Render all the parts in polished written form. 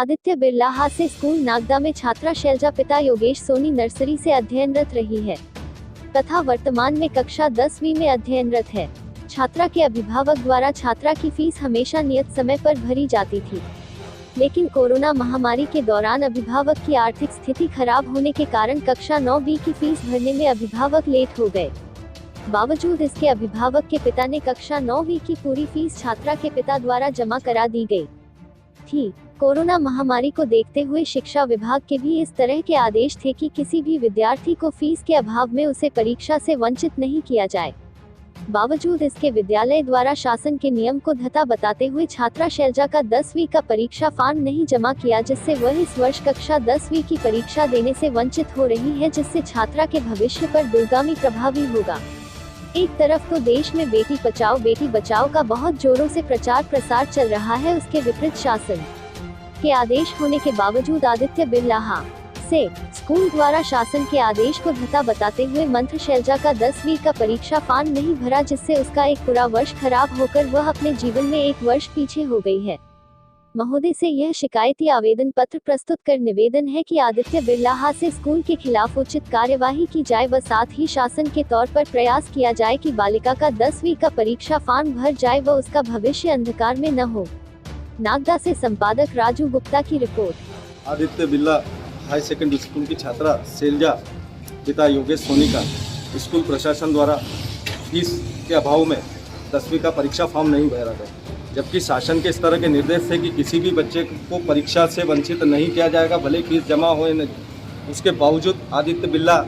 आदित्य बिरला हास्य स्कूल नागदा में छात्रा शैलजा पिता योगेश सोनी नर्सरी से अध्ययनरत रही है तथा वर्तमान में कक्षा 10वीं में अध्ययनरत है। छात्रा के अभिभावक द्वारा छात्रा की फीस हमेशा नियत समय पर भरी जाती थी, लेकिन कोरोना महामारी के दौरान अभिभावक की आर्थिक स्थिति खराब होने के कारण कक्षा 9वीं की फीस भरने में अभिभावक लेट हो गए। बावजूद इसके अभिभावक के पिता ने कक्षा 9वीं की पूरी फीस छात्रा के पिता द्वारा जमा करा दी गई थी। कोरोना महामारी को देखते हुए शिक्षा विभाग के भी इस तरह के आदेश थे कि किसी भी विद्यार्थी को फीस के अभाव में उसे परीक्षा से वंचित नहीं किया जाए। बावजूद इसके विद्यालय द्वारा शासन के नियम को धता बताते हुए छात्रा शैलजा का 10वीं का परीक्षा फॉर्म नहीं जमा किया, जिससे वह इस वर्ष कक्षा 10वीं की परीक्षा देने से वंचित हो रही है, जिससे छात्रा के भविष्य पर दूरगामी प्रभावी होगा। एक तरफ तो देश में बेटी बचाओ का बहुत जोरों से प्रचार प्रसार चल रहा है, उसके विपरीत शासन के आदेश होने के बावजूद आदित्य बिरला से स्कूल द्वारा शासन के आदेश को धता बताते हुए मंत्र शैलजा का 10वीं का परीक्षा फॉर्म नहीं भरा, जिससे उसका एक पूरा वर्ष खराब होकर वह अपने जीवन में एक वर्ष पीछे हो गई है। महोदय से यह शिकायती आवेदन पत्र प्रस्तुत कर निवेदन है कि आदित्य बिरला हास्य स्कूल के खिलाफ उचित कार्यवाही की जाए व साथ ही शासन के तौर पर प्रयास किया जाए कि बालिका का 10वीं का परीक्षा फॉर्म भर जाए व उसका भविष्य अंधकार में न हो। नागदा से संपादक राजू गुप्ता की report. Aditya Birla high secondary school की छात्रा शैलजा पिता योगेश सोनी का स्कूल प्रशासन द्वारा फीस के अभाव में 10वीं का परीक्षा फॉर्म नहीं भरा गया, जबकि शासन के इस तरह के निर्देश थे कि किसी भी बच्चे को परीक्षा से वंचित नहीं किया जाएगा, भले फीस जमा हो न। उसके बावजूद Aditya Birla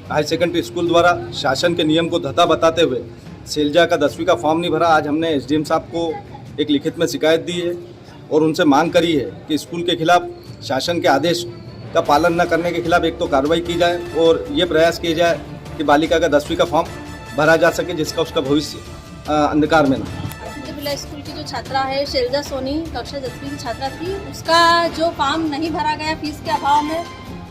high secondary school द्वारा शासन के नियम को धता बताते हुए शैलजा का 10वीं का फॉर्म नहीं भरा। आज हमने एसडीएम साहब को एक लिखित में शिकायत दी है और उनसे मांग करी है कि स्कूल के खिलाफ शासन के आदेश का पालन न करने के खिलाफ एक तो कार्रवाई की जाए और ये प्रयास किया जाए कि बालिका का 10वीं का फॉर्म भरा जा सके, जिसका उसका भविष्य अंधकार में न। बिरला स्कूल की जो छात्रा है शैलजा सोनी कक्षा 10वीं की छात्रा थी, उसका जो फॉर्म नहीं भरा गया फीस के अभाव में,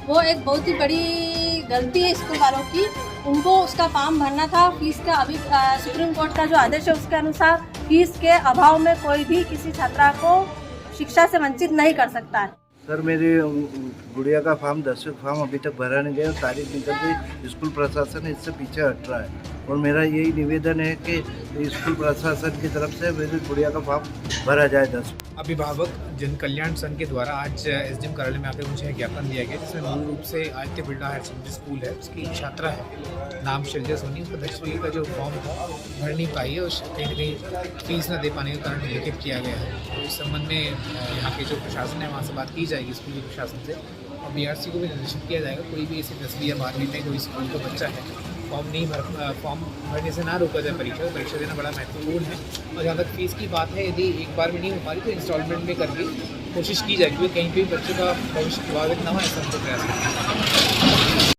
वो एक बहुत ही बड़ी गलती है स्कूल वालों की। उनको उसका फॉर्म भरना था। फीस का अभी सुप्रीम कोर्ट का जो आदेश है उसके अनुसार फीस के अभाव में कोई भी किसी छात्रा को शिक्षा से वंचित नहीं कर सकता है। सर, मेरी गुड़िया का फॉर्म 10वीं फॉर्म अभी तक भरा नहीं गया, तारीख निकल गई। स्कूल प्रशासन इससे पीछे हट रहा है और मेरा यही निवेदन है कि स्कूल प्रशासन की तरफ से मेरी गुड़िया का फॉर्म भरा जाए। 10 अभिभावक जन कल्याण संघ के द्वारा आज एसडीएम कार्यालय में आकर मुझे ज्ञापन दिया गया, जिसमें मूल रूप से Aditya Birla higher secondary school है, उसकी छात्रा है नाम शैलजा सोनी, उसका 10वीं का जो फॉर्म था भर नहीं पाई है और कहीं न कहीं फीस न दे पाने के कारण निलंबित किया गया है। तो इस संबंध में यहाँ के जो प्रशासन है वहाँ से बात की जाएगी स्कूल के प्रशासन से और बीआरसी को भी निर्देशित किया जाएगा। कोई भी ऐसे 10वीं या 12वीं में कोई स्कूल का बच्चा है फॉर्म भरने से ना रोका जाए। परीक्षा देना बड़ा महत्वपूर्ण है और जहाँ तक फीस की बात है, यदि एक बार में नहीं हो पा रही तो इंस्टॉलमेंट में करके कोशिश की जाएगी, कहीं भी बच्चे का भविष्य प्रभावित ना हो, ऐसा हमको प्रयास करना है।